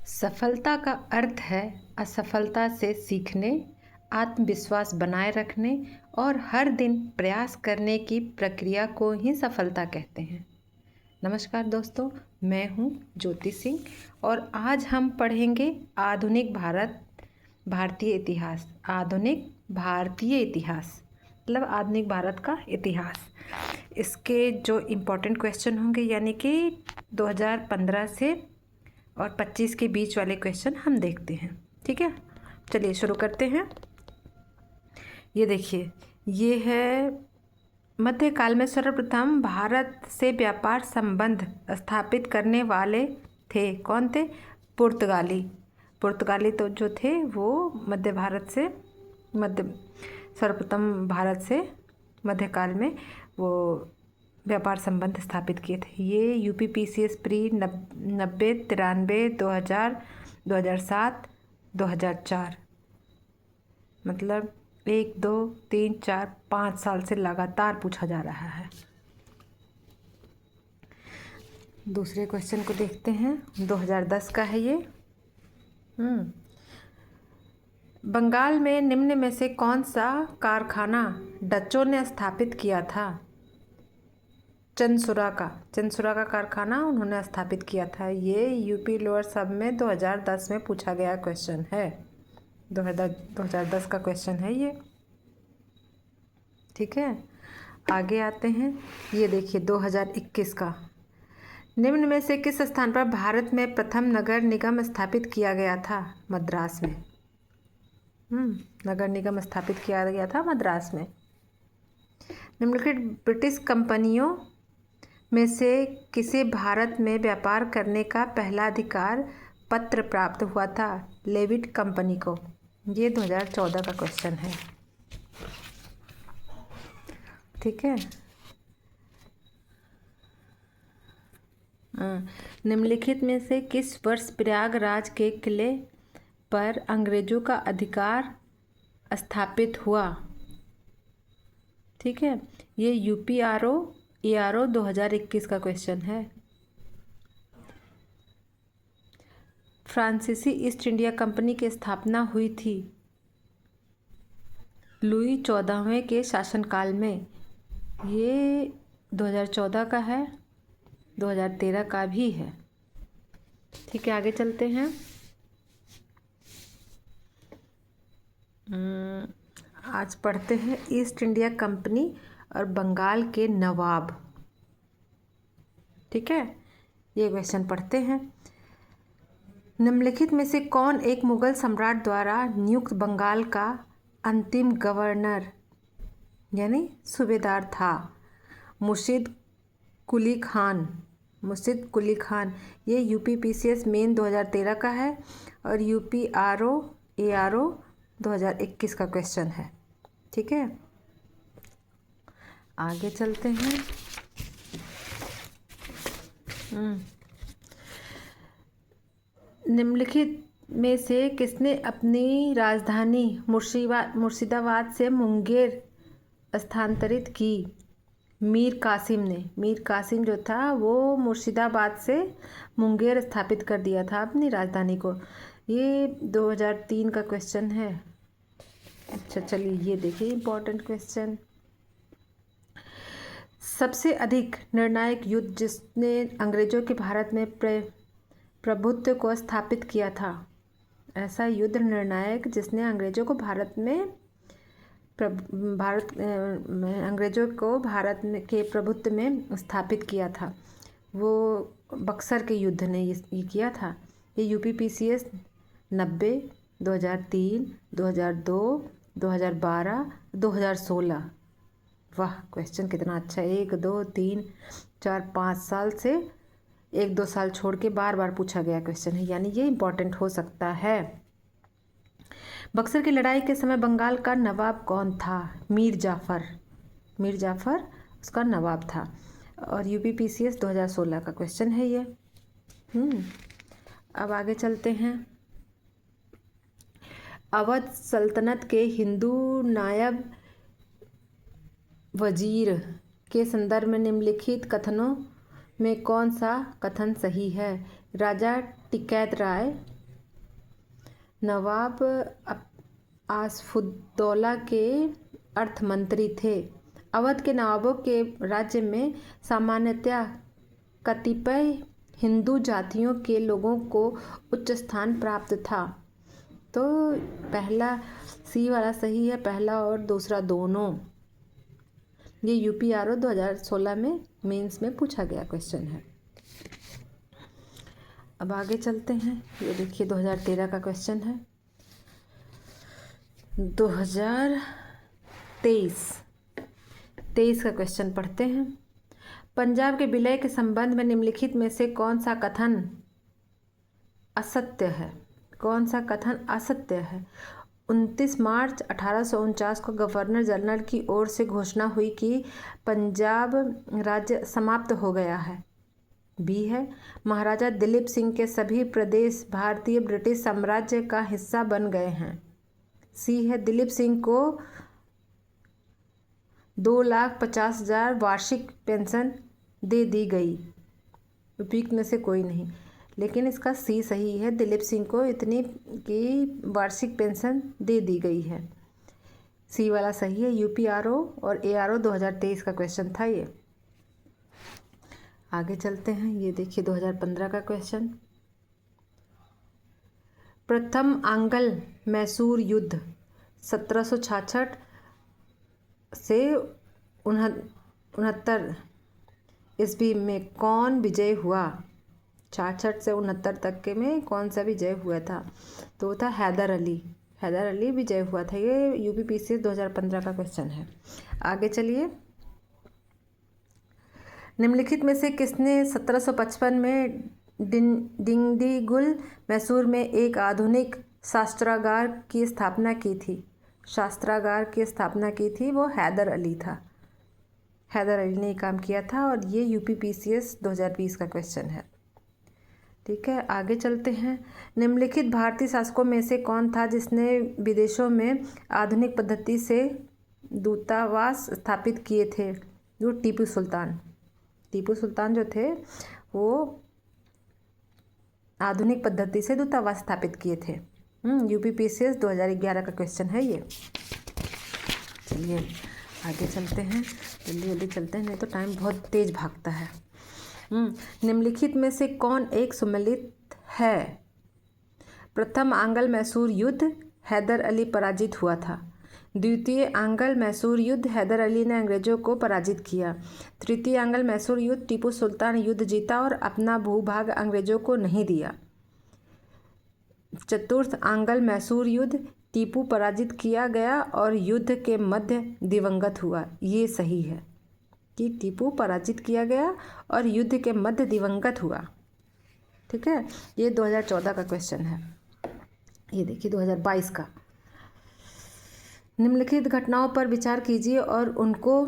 सफलता का अर्थ है असफलता से सीखने, आत्मविश्वास बनाए रखने और हर दिन प्रयास करने की प्रक्रिया को ही सफलता कहते हैं। नमस्कार दोस्तों, मैं हूँ ज्योति सिंह और आज हम पढ़ेंगे आधुनिक भारतीय इतिहास। आधुनिक भारतीय इतिहास मतलब आधुनिक भारत का इतिहास। इसके जो इम्पोर्टेंट क्वेश्चन होंगे यानी कि 2015 से और 25 के बीच वाले क्वेश्चन हम देखते हैं। ठीक है, चलिए शुरू करते हैं। ये देखिए, ये है मध्यकाल में सर्वप्रथम भारत से व्यापार संबंध स्थापित करने वाले थे। कौन थे? पुर्तगाली तो जो थे वो सर्वप्रथम भारत से मध्यकाल में वो व्यापार संबंध स्थापित किए थे। ये यूपीपीसीएस प्री 90, 93, 2000, 2007, 2004 मतलब 1, 2, 3, 4, 5 साल से लगातार पूछा जा रहा है। दूसरे क्वेश्चन को देखते हैं। 2010 का है ये। बंगाल में निम्न में से कौन सा कारखाना डचों ने स्थापित किया था? चंसुरा का कारखाना उन्होंने स्थापित किया था। ये यूपी लोअर सब में 2010 में पूछा गया क्वेश्चन है। 2010 का क्वेश्चन है ये। ठीक है, आगे आते हैं। ये देखिए 2021 का। निम्न में से किस स्थान पर भारत में प्रथम नगर निगम स्थापित किया गया था? मद्रास में। नगर निगम स्थापित किया गया था मद्रास में। निम्नलिखित ब्रिटिश कंपनियों में से किसे भारत में व्यापार करने का पहला अधिकार पत्र प्राप्त हुआ था? लेविट कंपनी को। ये 2014 का क्वेश्चन है। ठीक है, निम्नलिखित में से किस वर्ष प्रयागराज के किले पर अंग्रेजों का अधिकार स्थापित हुआ? ठीक है, ये यूपीआरओ 2021 का क्वेश्चन है। फ्रांसीसी ईस्ट इंडिया कंपनी की स्थापना हुई थी लुई 14वें के शासनकाल में। ये 2014 का है, 2013 का भी है। ठीक है, आगे चलते हैं। आज पढ़ते हैं ईस्ट इंडिया कंपनी और बंगाल के नवाब। ठीक है, ये क्वेश्चन पढ़ते हैं। निम्नलिखित में से कौन एक मुगल सम्राट द्वारा नियुक्त बंगाल का अंतिम गवर्नर यानी सूबेदार था? मुर्शिद कुली खान। ये यूपीपीसीएस मेन 2013 का है और यूपीआरओ 2021 का क्वेश्चन है। ठीक है, आगे चलते हैं। निम्नलिखित में से किसने अपनी राजधानी मुर्शिदाबाद से मुंगेर स्थानांतरित की? मीर कासिम जो था वो मुर्शिदाबाद से मुंगेर स्थापित कर दिया था अपनी राजधानी को। ये 2003 का क्वेश्चन है। अच्छा चलिए, ये देखिए इम्पोर्टेंट क्वेश्चन। सबसे अधिक निर्णायक युद्ध जिसने अंग्रेजों के भारत में प्रभुत्व को स्थापित किया था? ऐसा युद्ध निर्णायक जिसने अंग्रेजों को भारत के प्रभुत्व में स्थापित किया था, वो बक्सर के युद्ध ने ये किया था। ये यूपीपीसीएस 90, 2003, 2002, 2012, 2016। वाह, क्वेश्चन कितना अच्छा है। 1, 2, 3, 4, 5 साल से 1, 2 साल छोड़ के बार बार पूछा गया क्वेश्चन है, यानी ये इम्पोर्टेंट हो सकता है। बक्सर की लड़ाई के समय बंगाल का नवाब कौन था? मीर जाफर उसका नवाब था और यूपीपीसीएस 2016 का क्वेश्चन है ये। अब आगे चलते हैं। अवध सल्तनत के हिंदू नायब वजीर के संदर्भ में निम्नलिखित कथनों में कौन सा कथन सही है? राजा टिकैत राय नवाब आसफुद्दौला के अर्थ मंत्री थे। अवध के नवाबों के राज्य में सामान्यतया कतिपय हिंदू जातियों के लोगों को उच्च स्थान प्राप्त था। तो पहला सी वाला सही है, पहला और दूसरा दोनों। ये यूपीआरओ 2016 में मेंस में पूछा गया क्वेश्चन है। अब आगे चलते हैं। ये देखिए 2013 का क्वेश्चन है। 2023 का क्वेश्चन पढ़ते हैं। पंजाब के विलय के संबंध में निम्नलिखित में से कौन सा कथन असत्य है? कौन सा कथन असत्य है? 29 मार्च 1849 को गवर्नर जनरल की ओर से घोषणा हुई कि पंजाब राज्य समाप्त हो गया है। बी है, महाराजा दिलीप सिंह के सभी प्रदेश भारतीय ब्रिटिश साम्राज्य का हिस्सा बन गए हैं। सी है, दिलीप सिंह को 2,50,000 वार्षिक पेंशन दे दी गई। उपयुक्त में से कोई नहीं, लेकिन इसका सी सही है, दिलीप सिंह को इतनी की वार्षिक पेंशन दे दी गई है। सी वाला सही है। यूपीआरओ और एआरओ 2023 का क्वेश्चन था ये। आगे चलते हैं। ये देखिए 2015 का क्वेश्चन। प्रथम आंग्ल मैसूर युद्ध 1766 से 69 ईस्वी में कौन विजय हुआ? 66 से 69 तक के में कौन सा विजय हुआ था? तो वो था हैदर अली। हैदर अली विजय हुआ था। ये यूपीपीसी 2015 का क्वेश्चन है। आगे चलिए। निम्नलिखित में से किसने 1755 में डिंडीगुल मैसूर में एक आधुनिक शास्त्रागार की स्थापना की थी? शास्त्रागार की स्थापना की थी वो हैदर अली था। हैदर अली ने काम किया था और ये यूपीपीसीएस 2020 का क्वेश्चन है। ठीक है, आगे चलते हैं। निम्नलिखित भारतीय शासकों में से कौन था जिसने विदेशों में आधुनिक पद्धति से दूतावास स्थापित किए थे? जो टीपू सुल्तान। टीपू सुल्तान जो थे वो आधुनिक पद्धति से दूतावास स्थापित किए थे। यूपीपीसीएस 2011 का क्वेश्चन है ये। चलिए आगे चलते हैं, जल्दी जल्दी चलते हैं, नहीं तो टाइम बहुत तेज भागता है। निम्नलिखित में से कौन एक सुमेलित है? प्रथम आंग्ल मैसूर युद्ध हैदर अली पराजित हुआ था। द्वितीय आंग्ल मैसूर युद्ध हैदर अली ने अंग्रेजों को पराजित किया। तृतीय आंग्ल मैसूर युद्ध टीपू सुल्तान युद्ध जीता और अपना भूभाग अंग्रेजों को नहीं दिया। चतुर्थ आंग्ल मैसूर युद्ध टीपू पराजित किया गया और युद्ध के मध्य दिवंगत हुआ। ये सही है कि टीपू पराजित किया गया और युद्ध के मध्य दिवंगत हुआ। ठीक है, ये 2014 का क्वेश्चन है। ये देखिए 2022 का। निम्नलिखित घटनाओं पर विचार कीजिए और उनको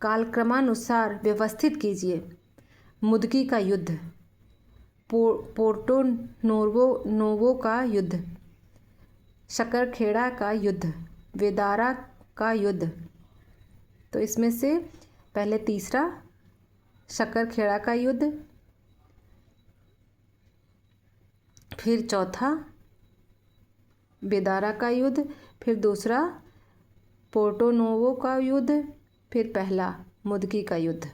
कालक्रमानुसार व्यवस्थित कीजिए। मुदकी का युद्ध, पोर्टो नोवो का युद्ध, शकरखेड़ा का युद्ध, वेदारा का युद्ध। तो इसमें से पहले तीसरा शकरखेड़ा का युद्ध, फिर चौथा वेदारा का युद्ध, फिर दूसरा पोर्टो नोवो का युद्ध, फिर पहला मुदकी का युद्ध।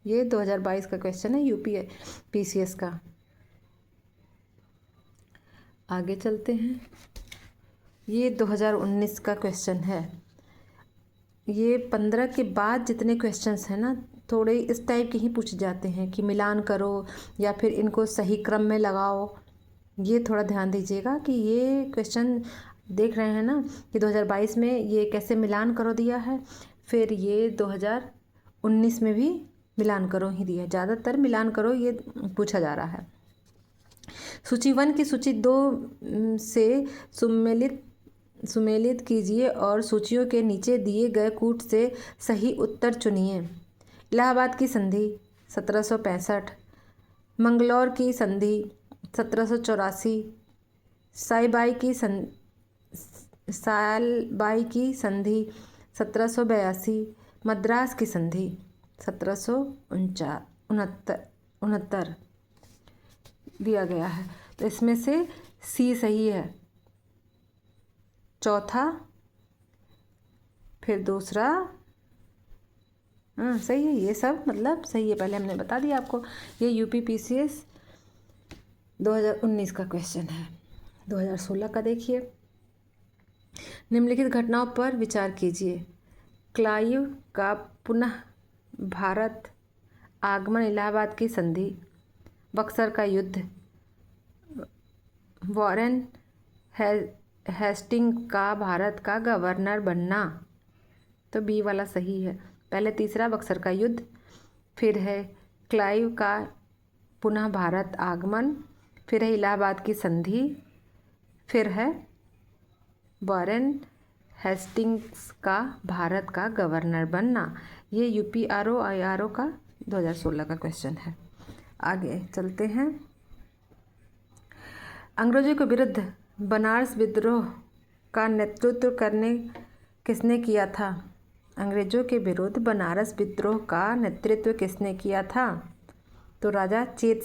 ये 2022 का क्वेश्चन है यूपीपीसीएस का। आगे चलते हैं। ये 2019 का क्वेश्चन है। ये 15 के बाद जितने क्वेश्चंस हैं ना, थोड़े इस टाइप के ही पूछे जाते हैं कि मिलान करो या फिर इनको सही क्रम में लगाओ। ये थोड़ा ध्यान दीजिएगा कि ये क्वेश्चन देख रहे हैं ना कि 2022 में ये कैसे मिलान करो दिया है, फिर ये 2019 में भी मिलान करो ही दिया है। ज़्यादातर मिलान करो ये पूछा जा रहा है। सूची 1 की सूची 2 से सुमेलित कीजिए और सूचियों के नीचे दिए गए कूट से सही उत्तर चुनिए। इलाहाबाद की संधि 1765, मंगलौर की संधि 1784, सालबाई की संधि 1782, मद्रास की संधि 1769 दिया गया है। तो इसमें से सी सही है। चौथा, फिर दूसरा। सही है, ये सब मतलब सही है, पहले हमने बता दिया आपको। ये यूपीपीसीएस 2019 का क्वेश्चन है। 2016 का देखिए, निम्नलिखित घटनाओं पर विचार कीजिए। क्लाइव का पुनः भारत आगमन, इलाहाबाद की संधि, बक्सर का युद्ध, वॉरेन हेस्टिंग का भारत का गवर्नर बनना। तो बी वाला सही है। पहले तीसरा बक्सर का युद्ध, फिर है क्लाइव का पुनः भारत आगमन, फिर है इलाहाबाद की संधि, फिर है वॉरेन हेस्टिंग्स का भारत का गवर्नर बनना। ये यूपीआरओ आईआरओ का 2016 का क्वेश्चन है। आगे चलते हैं। अंग्रेजों के विरुद्ध बनारस विद्रोह का नेतृत्व करने किसने किया था? अंग्रेजों के विरुद्ध बनारस विद्रोह का नेतृत्व किसने किया था? तो राजा चेत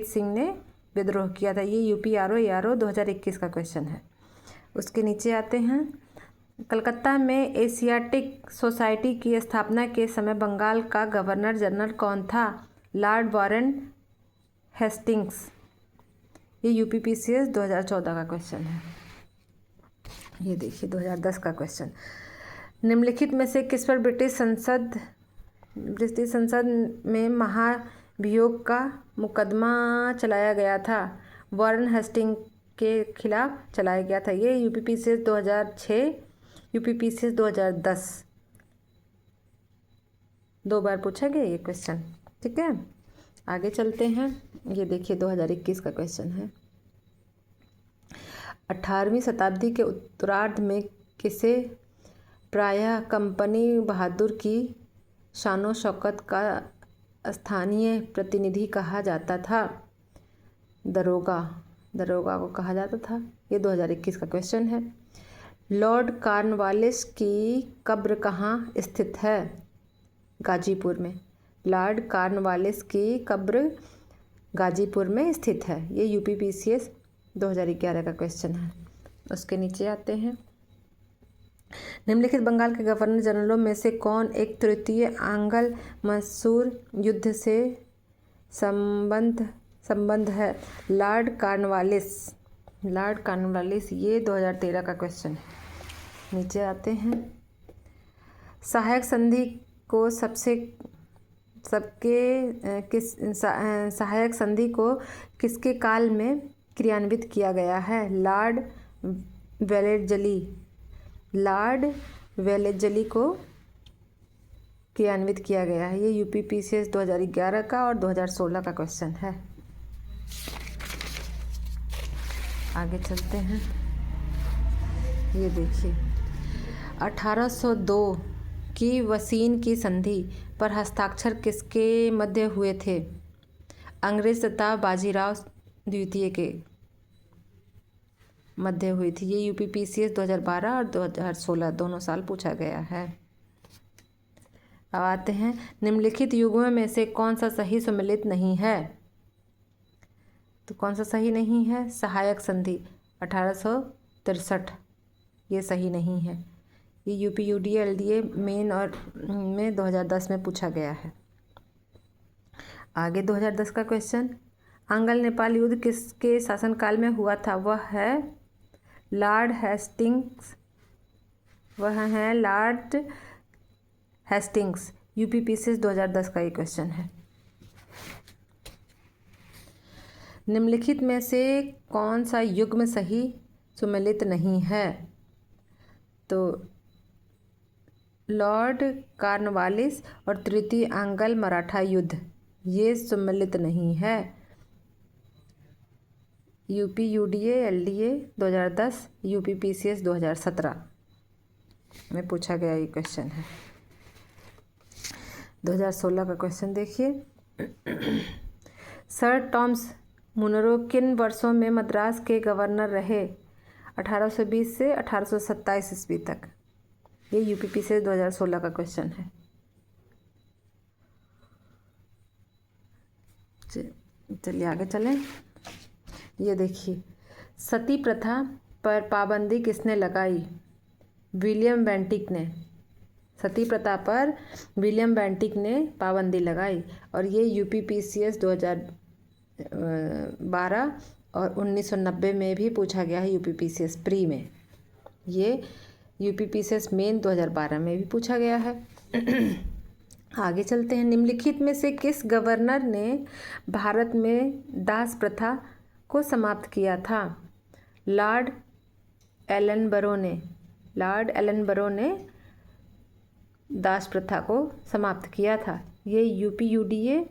सिंह ने विद्रोह किया था। ये यूपीआरओ आईआरओ 2021 का क्वेश्चन है। उसके नीचे आते हैं। कलकत्ता में एशियाटिक सोसाइटी की स्थापना के समय बंगाल का गवर्नर जनरल कौन था? Lord Warren Hastings. ये यूपीपीसीएस 2014 का क्वेश्चन है। ये देखिए 2010 का क्वेश्चन। निम्नलिखित में से किस पर ब्रिटिश संसद में महाभियोग का मुकदमा चलाया गया था? वॉरेन हेस्टिंग के खिलाफ चलाया गया था। ये यूपीपीसीएस 2006, यूपीपीसीएस 2010 दो बार पूछा गया ये क्वेश्चन। ठीक है, आगे चलते हैं। ये देखिए 2021 का क्वेश्चन है। 18वीं शताब्दी के उत्तरार्ध में किसे प्रायः कंपनी बहादुर की शानो शौकत का स्थानीय प्रतिनिधि कहा जाता था? दरोगा को कहा जाता था। ये 2021 का क्वेश्चन है। लॉर्ड कॉर्नवालिस की कब्र कहाँ स्थित है? गाजीपुर में। लॉर्ड कॉर्नवालिस की कब्र गाजीपुर में स्थित है। ये यूपीपीसीएस 2011 का क्वेश्चन है। उसके नीचे आते हैं। निम्नलिखित बंगाल के गवर्नर जनरलों में से कौन एक तृतीय आंग्ल मैसूर युद्ध से संबंध है? Lord Cornwallis. ये 2013 का क्वेश्चन है। नीचे आते हैं। सहायक संधि को सहायक संधि को किसके काल में क्रियान्वित किया गया है? लॉर्ड वेलेस्ली को क्रियान्वित किया गया है। ये यूपीपीसीएस 2011 का और 2016 का क्वेश्चन है। आगे चलते हैं। ये देखिए 1802 की वसीन की संधि पर हस्ताक्षर किसके मध्य हुए थे? अंग्रेज तथा बाजीराव द्वितीय के मध्य हुई थी। ये यूपीपीसीएस 2012 और 2016 दोनों साल पूछा गया है। अब आते हैं। निम्नलिखित युग्मों में से कौन सा सही सम्मिलित नहीं है? तो कौन सा सही नहीं है? सहायक संधि 1863, ये सही नहीं है। ये यूपीयूडीए एलडीए मेन और में 2010 में पूछा गया है। आगे 2010 का क्वेश्चन। आंग्ल नेपाल युद्ध किसके शासनकाल में हुआ था? वह है लॉर्ड हेस्टिंग्स। यूपीपीसीएस 2010 का ये क्वेश्चन है। निम्नलिखित में से कौन सा युग्म सही सम्मिलित नहीं है? तो लॉर्ड कॉर्नवालिस और तृतीय आंग्ल मराठा युद्ध, ये सम्मिलित नहीं है। यूपीयूडीए एलडीए 2010, यूपीपीसीएस 2017 में पूछा गया ये क्वेश्चन है। 2016 का क्वेश्चन देखिए। सर टॉमस मुनरो किन वर्षों में मद्रास के गवर्नर रहे? 1820 से 1827 ईस्वी तक। ये यूपीपीसीएस 2016 का क्वेश्चन है। चलिए आगे चलें। ये देखिए सती प्रथा पर पाबंदी किसने लगाई? विलियम बेंटिक ने। सती प्रथा पर विलियम बेंटिक ने पाबंदी लगाई और ये यूपीपीसीएस 2012 और 1990 में भी पूछा गया है। यूपीपीसीएस प्री में, ये यूपीपीसीएस मेन 2012 में भी पूछा गया है। आगे चलते हैं। निम्नलिखित में से किस गवर्नर ने भारत में दास प्रथा को समाप्त किया था? लॉर्ड एलनबरो ने। लॉर्ड एलनबरो ने दास प्रथा को समाप्त किया था। ये यूपीयूडीए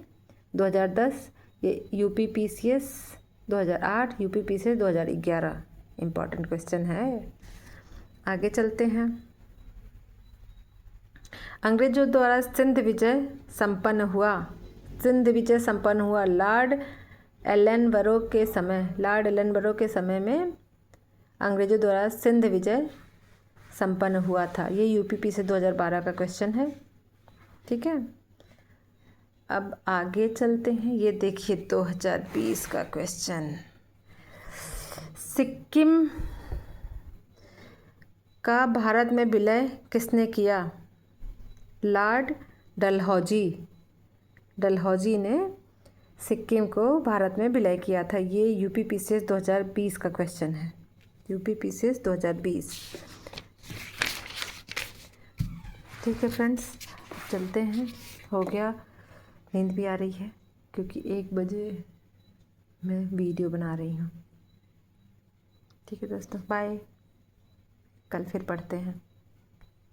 2010, ये यूपीपीसीएस 2008, यूपीपीसीएस 2011 इम्पॉर्टेंट क्वेश्चन है। आगे चलते हैं। अंग्रेजों द्वारा सिंध विजय संपन्न हुआ। सिंध विजय संपन्न हुआ लॉर्ड एलनबरो के समय। लॉर्ड एलनबरो के समय में अंग्रेजों द्वारा सिंध विजय संपन्न हुआ था। ये यूपीपी से 2012 का क्वेश्चन है। ठीक है, अब आगे चलते हैं। ये देखिए 2020 का क्वेश्चन। सिक्किम का भारत में विलय किसने किया? लॉर्ड डलहौजी। डलहौजी ने सिक्किम को भारत में विलय किया था। ये यूपीपीसीएस 2020 का क्वेश्चन है। यूपीपीसीएस 2020। ठीक है फ्रेंड्स, चलते हैं। हो गया, नींद भी आ रही है क्योंकि 1 बजे मैं वीडियो बना रही हूँ। ठीक है दोस्तों, बाय। कल फिर पढ़ते हैं।